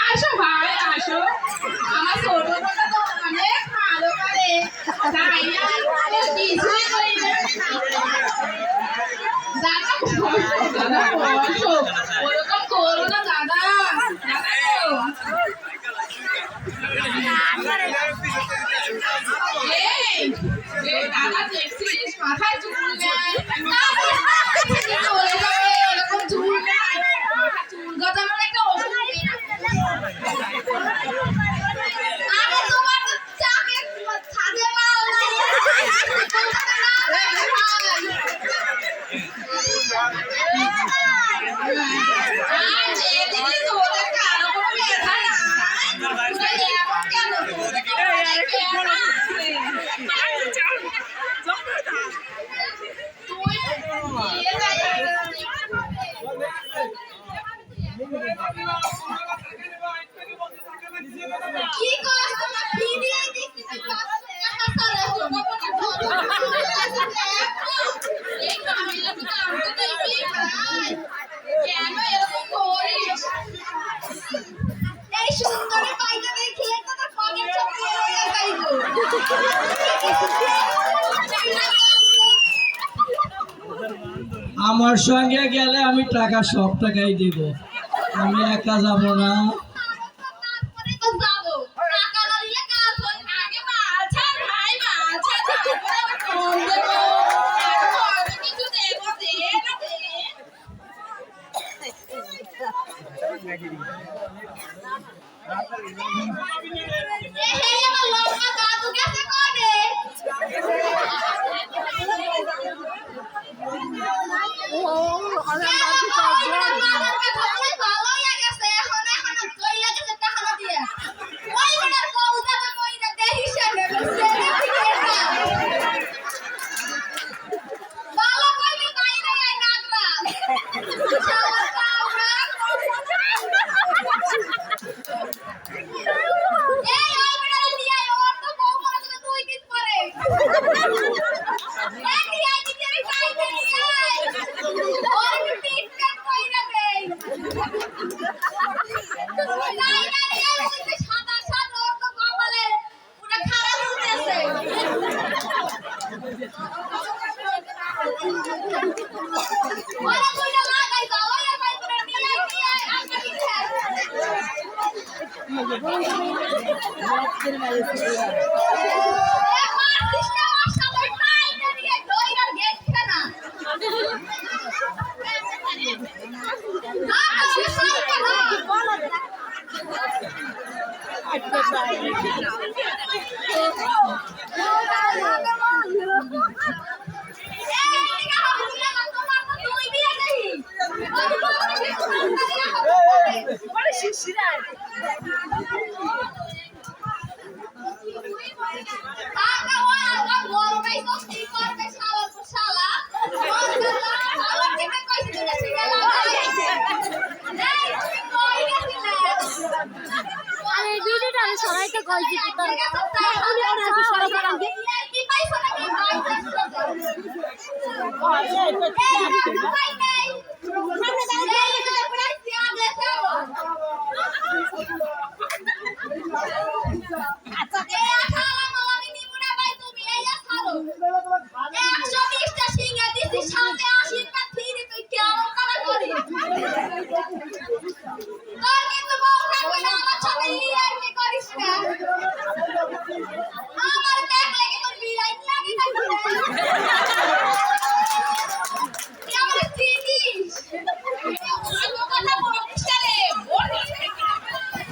আসো ভাই আসো আমার ছোট ছোট তো অনেক ভালো করে তাই না কিছুই করি না দাদা দাদা বসো ওরকম করো না দাদা দাদা দেখছিস মাথায় চুল নেই চলে যাবে এরকম চুল নেই চুল গজানোর একটা ওষুধ আরে তোমার তো চাকে ছাদে মাল নাই কি করছ তোমরা ভিডিও দেখতেছ এই কামিলা তো আমি তো কেন এরকম করিস এই সুন্দরী পাইটা দেখে তো তোর পকেট সব হয়ে যাইবো আমার সঙ্গে গেলে আমি টাকা সব টাকাই দেব আমি একা যাব না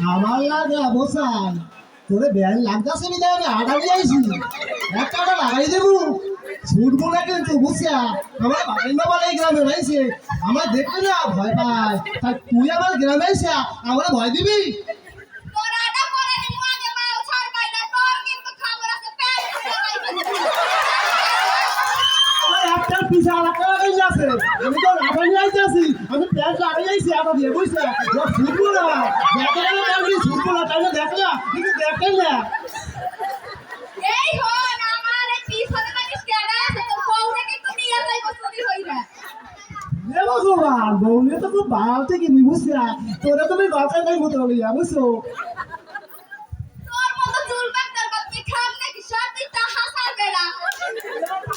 আমার লাগে অবসান তোরে ব্যান লাগতেছে বিদায় আমি আড়াই যাইছি একটা লাগাই দেবো ছুটবো না কিন্তু বুঝছা আমার বাড়ির বাবার এই গ্রামে রয়েছে আমার দেখতে না ভয় পায় তাই তুই আমার গ্রামে এসে আমরা ভয় দিবি একটা পিছা লাগাই আছে আমি তো লাগাই যাইতেছি আমি প্যান্ট লাগাই যাইছি আমার দিয়ে বুঝছা ছুটবো না বাল থেকে নি বুঝছা তোরা তুমি বাঁচা নাই মতো লইয়া বুঝছো তোর মতো চুল বাঁকার বাচ্চা খাম নাকি সব দিন টাহা ছাড়বে না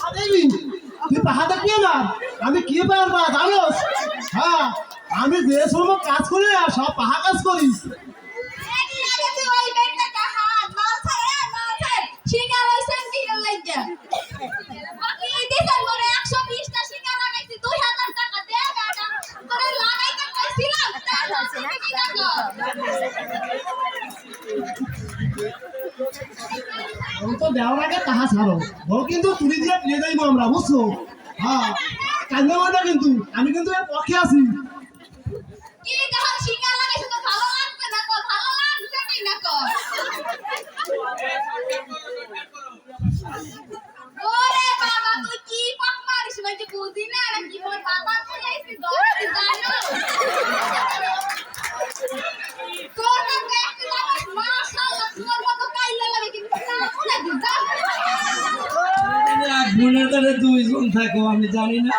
আদেবি তুই পাহাড় কি না আমি কি পারবা জানোস হ্যাঁ আমি যে সময় কাজ করি না সব পাহাড় কাজ করি এর লাগে তুই ওই বেটা টাহা মাল ছাড় শিঙ্গা লইছেন কি লাগে বাকি দিছেন মরে 120 টা শিঙ্গা লাগাইছি 2000 টাকা দে বেটা তোরে লাগাইতে কইছিলাম তার হচ্ছে কি লাগো আমি তো দেওয়ার আগে তাহা ছাড়ো বল কিন্তু তুলি দিয়ে নিয়ে যাইবো আমরা বুঝছো হ্যাঁ কান্দে না কিন্তু আমি কিন্তু এর পক্ষে আছি কি যখন শিঙ্গা লাগাইছি তো ভালো লাগবে না কো ভালো লাগছে কি না কো ওরে বাবা তুই কি পাক মারিস ভাই যে বুঝি না আর কি মোর বাবা কই আইছি দৌড়ি জানো তোর নাম একটু লাগাস মাশাআল্লাহ তোর মতো কাইলা লাগে কিন্তু না বলে দি জান এক বোনের দ্বারা দুইজন থাকো আমি জানি না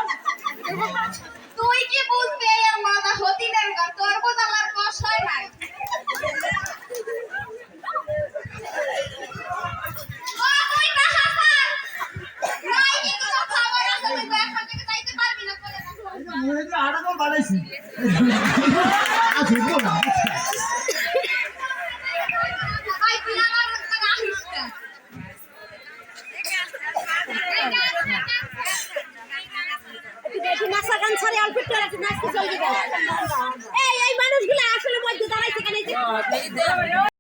তুই কি বুঝবি এর মাথা হতিনের গা তোর বোঝালার কষ্ট নাই ও তুই না হাসান নাই কি কোনো খবর আছে তুই এখন থেকে যাইতে পারবি না কোলে আমি যে আড়া করে বানাইছি আজ হইবো না ভাই তুই আমার রক্ত রাখিস না নাচা গান ছাড়ে অল্প একটু নাচতে চলে গেল এই মানুষগুলো আসলে মধ্যে দাঁড়াইছে কেন